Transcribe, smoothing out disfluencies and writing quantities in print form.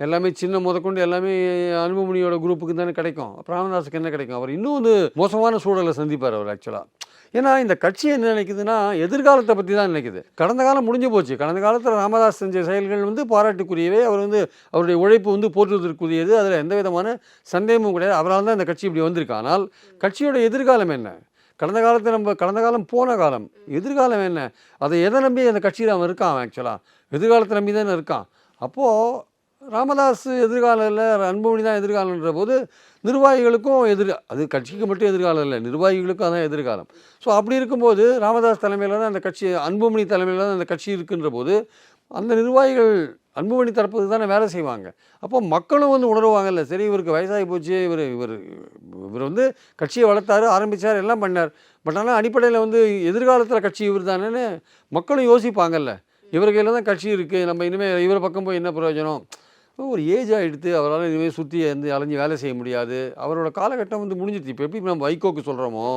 எல்லாமே சின்ன முதற்கொண்டு எல்லாமே அன்புமணியோட குரூப்புக்கு தானே கிடைக்கும். அப்புறம் ராமதாஸுக்கு என்ன கிடைக்கும்? அவர் இன்னும் வந்து மோசமான சூழலை சந்திப்பார் அவர் ஆக்சுவலாக. ஏன்னா இந்த கட்சி என்ன நினைக்குதுன்னா எதிர்காலத்தை பற்றி தான் நினைக்குது. கடந்த காலம் முடிஞ்சு போச்சு. கடந்த காலத்தில் ராமதாஸ் செஞ்ச செயல்கள் வந்து பாராட்டுக்குரியவே. அவர் வந்து அவருடைய உழைப்பு வந்து போற்றுவதற்குரியது. அதில் எந்த விதமான சந்தேகமும் கிடையாது. அவரால் தான் இந்த கட்சி இப்படி வந்திருக்கு. ஆனால் கட்சியோட எதிர்காலம் என்ன? கடந்த காலம் போன காலம். எதிர்காலம் என்ன? அதை எதை நம்பி அந்த கட்சியில் அவன் இருக்கான் ஆக்சுவலாக? எதிர்காலத்தை நம்பி தானே இருக்கான். அப்போது ராமதாஸ் எதிர்காலம் இல்லை, அன்புமணி தான் எதிர்காலன்ற போது நிர்வாகிகளுக்கும் அது கட்சிக்கு மட்டும் எதிர்காலம் இல்லை, நிர்வாகிகளுக்கும் அதான் எதிர்காலம். ஸோ அப்படி இருக்கும்போது ராமதாஸ் தலைமையில் தான் அந்த கட்சி, அன்புமணி தலைமையில் தான் அந்த கட்சி இருக்குன்ற போது அந்த நிர்வாகிகள் அன்புமணி தரப்புக்கு தானே வேலை செய்வாங்க. அப்போ மக்களும் வந்து உணர்வாங்கல்ல, சரி இவருக்கு வயசாகி போச்சு, இவர் வந்து கட்சியை வளர்த்தாரு, ஆரம்பித்தார், எல்லாம் பண்ணார். பட் ஆனால் அடிப்படையில் வந்து எதிர்காலத்தில் கட்சி இவர் தானேன்னு மக்களும் யோசிப்பாங்கல்ல. இவர் கையில் தான் கட்சி இருக்குது, நம்ம இனிமேல் இவரை பக்கம் போய் என்ன பிரயோஜனம்? ஒரு ஏஜ் ஆகிடுத்து, அவரால் இனிமேல் சுற்றி வந்து அலைஞ்சு வேலை செய்ய முடியாது. அவரோட காலகட்டம் வந்து முடிஞ்சிடுச்சு. இப்போ எப்படி நம்ம வைகோக்கு சொல்கிறோமோ,